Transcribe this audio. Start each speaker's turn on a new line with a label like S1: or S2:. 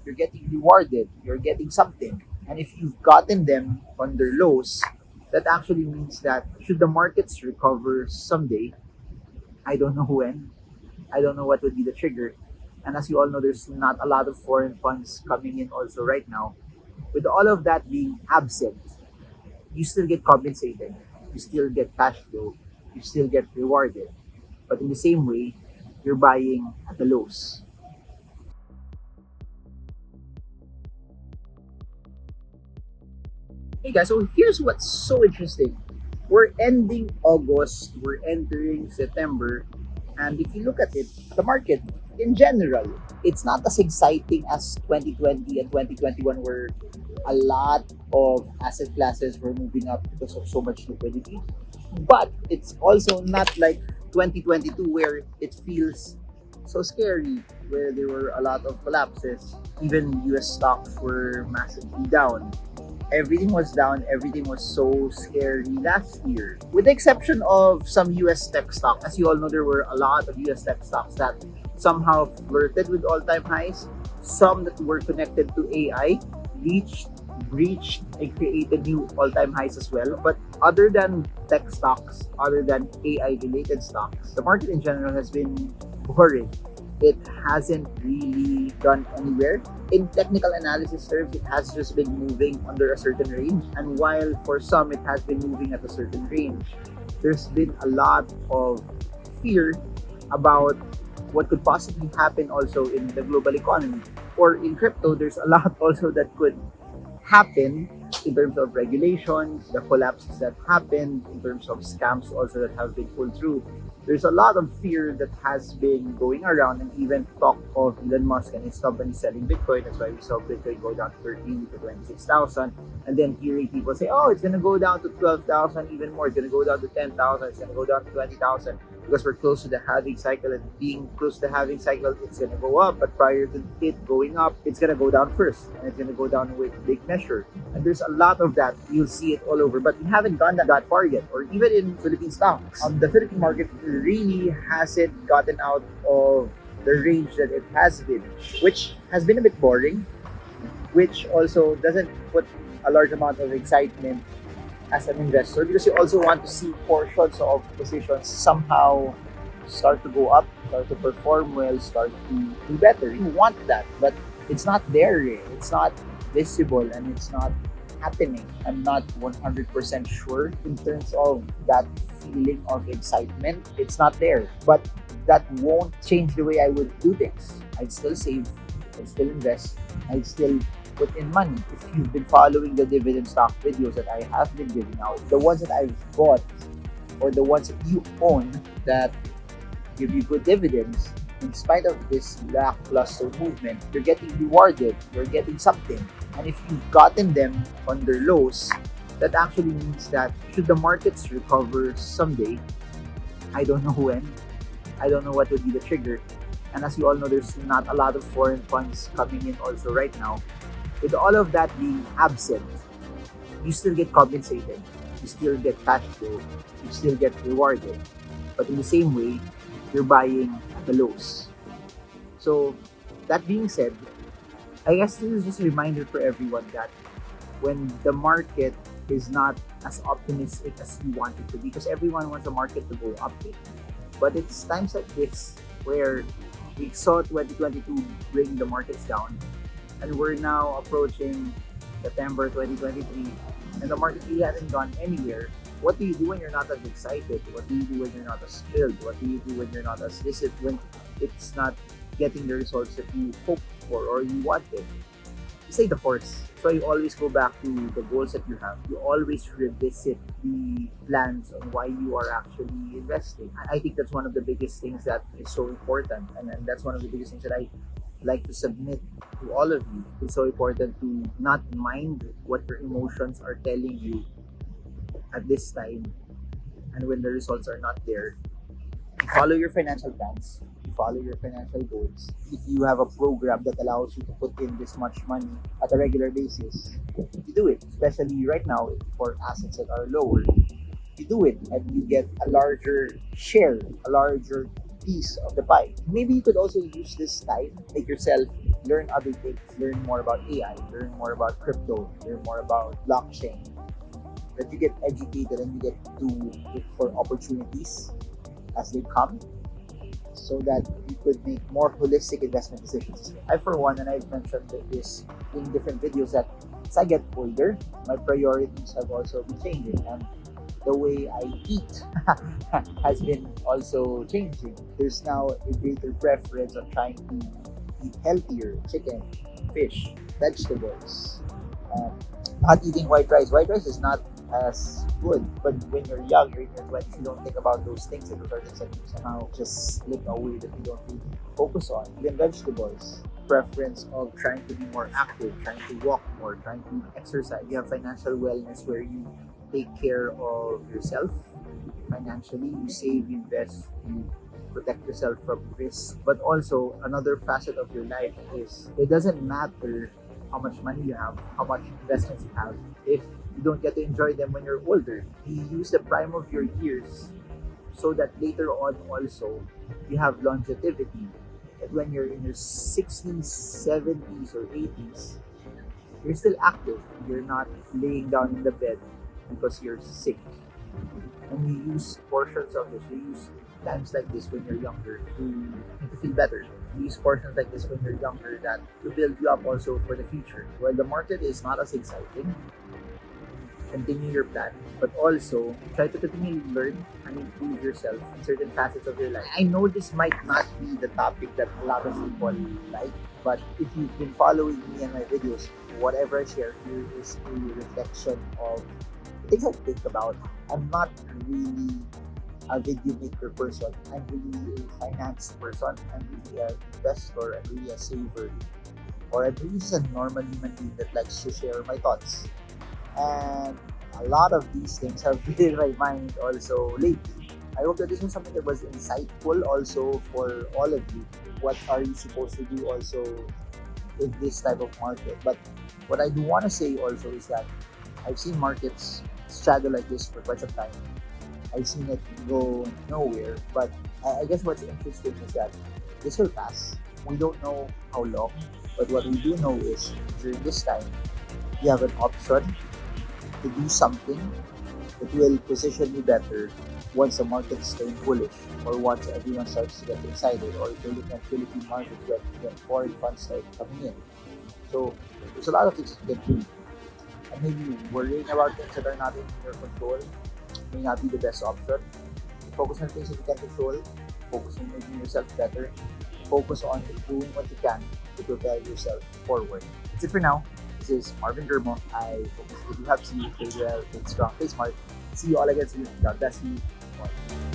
S1: you're getting rewarded, you're getting something. And if you've gotten them on their lows, that actually means that should the markets recover someday, I don't know when, I don't know what would be the trigger. And as you all know, there's not a lot of foreign funds coming in also right now. With all of that being absent, you still get compensated, you still get cash flow, you still get rewarded. But in the same way, you're buying at the lows. Hey guys, so here's what's so interesting. We're ending August, we're entering September, and if you look at it, the market in general, it's not as exciting as 2020 and 2021 where a lot of asset classes were moving up because of so much liquidity. But it's also not like 2022 where it feels so scary, where there were a lot of collapses. Even US stocks were massively down. Everything was down, everything was so scary last year. With the exception of some US tech stocks, as you all know, there were a lot of US tech stocks that somehow flirted with all-time highs. Some that were connected to AI reached, breached, and created new all-time highs as well. But other than tech stocks, other than AI-related stocks, the market in general has been boring. It hasn't really gone anywhere. In technical analysis terms, it has just been moving under a certain range. And while for some it has been moving at a certain range, there's been a lot of fear about what could possibly happen also in the global economy. Or in crypto, there's a lot also that could happen in terms of regulations, the collapses that happened, in terms of scams also that have been pulled through. There's a lot of fear that has been going around, and even talk of Elon Musk and his company selling Bitcoin. That's why we saw Bitcoin go down to 13 to 26,000. And then hearing people say, oh, it's going to go down to 12,000, even more. It's going to go down to 10,000. It's going to go down to 20,000 because we're close to the halving cycle. And being close to the halving cycle, it's going to go up. But prior to it going up, it's going to go down first. And it's going to go down with big measure. And there's a lot of that. You'll see it all over. But we haven't gone that far yet. Or even in Philippine stocks. The Philippine market really hasn't gotten out of the range that it has been, which has been a bit boring, which also doesn't put a large amount of excitement as an investor, because you also want to see portions of positions somehow start to go up, start to perform well, start to do better. You want that, but it's not there yet. It's not visible and it's not happening. I'm not 100% sure in terms of that feeling of excitement. It's not there, but that won't change the way I would do things. I'd still save, I'd still invest, I'd still put in money. If you've been following the dividend stock videos that I have been giving out, the ones that I've bought or the ones that you own that give you good dividends, in spite of this lackluster movement, you're getting rewarded, you're getting something. And if you've gotten them on their lows, that actually means that should the markets recover someday, I don't know when, I don't know what would be the trigger. And as you all know, there's not a lot of foreign funds coming in also right now. With all of that being absent, you still get compensated, you still get cash flow, you still get rewarded. But in the same way, you're buying at the lows. So that being said, I guess this is just a reminder for everyone that when the market is not as optimistic as you want it to be, because everyone wants the market to go up. But it's times like this where we saw 2022 bring the markets down, and we're now approaching September 2023, and the market really hasn't gone anywhere. What do you do when you're not as excited? What do you do when you're not as thrilled? What do you do when you're not as visit when it's not getting the results that you hoped for or you wanted? You stay the course. So you always go back to the goals that you have. You always revisit the plans on why you are actually investing. I think that's one of the biggest things that is so important, and that's one of the biggest things that I like to submit to all of you. It's so important to not mind what your emotions are telling you at this time, and when the results are not there. You follow your financial plans, you follow your financial goals. If you have a program that allows you to put in this much money at a regular basis, you do it. Especially right now for assets that are lower, you do it and you get a larger share, a larger piece of the pie. Maybe you could also use this time, make yourself learn other things, learn more about AI, learn more about crypto, learn more about blockchain, that you get educated and you get to look for opportunities as they come so that you could make more holistic investment decisions. I, for one, and I've mentioned this in different videos, that as I get older, my priorities have also been changing, and the way I eat has been also changing. There's now a greater preference on trying to eat healthier: chicken, fish, vegetables, not eating white rice. White rice is not as good, but when you're young, you're in your 20s, you don't think about those things, and those are things that you somehow just slip away, that you don't really focus on. Even vegetables, preference of trying to be more active, trying to walk more, trying to exercise. You have financial wellness, where you take care of yourself financially, you save, you invest, you protect yourself from risk. But also, another facet of your life is, it doesn't matter how much money you have, how much investments you have, if you don't get to enjoy them when you're older. You use the prime of your years so that later on also you have longevity. And when you're in your 60s, 70s, or 80s, you're still active. You're not laying down in the bed because you're sick. And you use portions of this, you use times like this when you're younger to feel better. You use portions like this when you're younger that to build you up also for the future. While the market is not as exciting, continue your plan, but also try to continually learn and improve yourself in certain facets of your life. I know this might not be the topic that a lot of people like, but if you've been following me and my videos, whatever I share here is a reflection of things I think about. I'm not really a video maker person. I'm really a finance person. I'm really an investor. I'm really a saver. Or I'm really just a normal human being that likes to share my thoughts. And a lot of these things have been in my mind also lately. I hope that this was something that was insightful also for all of you. What are you supposed to do also in this type of market? But what I do want to say also is that I've seen markets struggle like this for quite some time. I've seen it go nowhere, but I guess what's interesting is that this will pass. We don't know how long, but what we do know is during this time, you have an option to do something that will position you better once the markets turn bullish, or once everyone starts to get excited, or if you're looking at Philippine markets when foreign funds start coming in. So there's a lot of things you can do. And maybe worrying about things that are not in your control may not be the best option. Focus on things that you can control. Focus on making yourself better. Focus on doing what you can to propel yourself forward. That's it for now. This is Marvin Germo. I hope this video helps you. Stay well, stay strong, stay smart. See you all again soon. God bless you. Bye.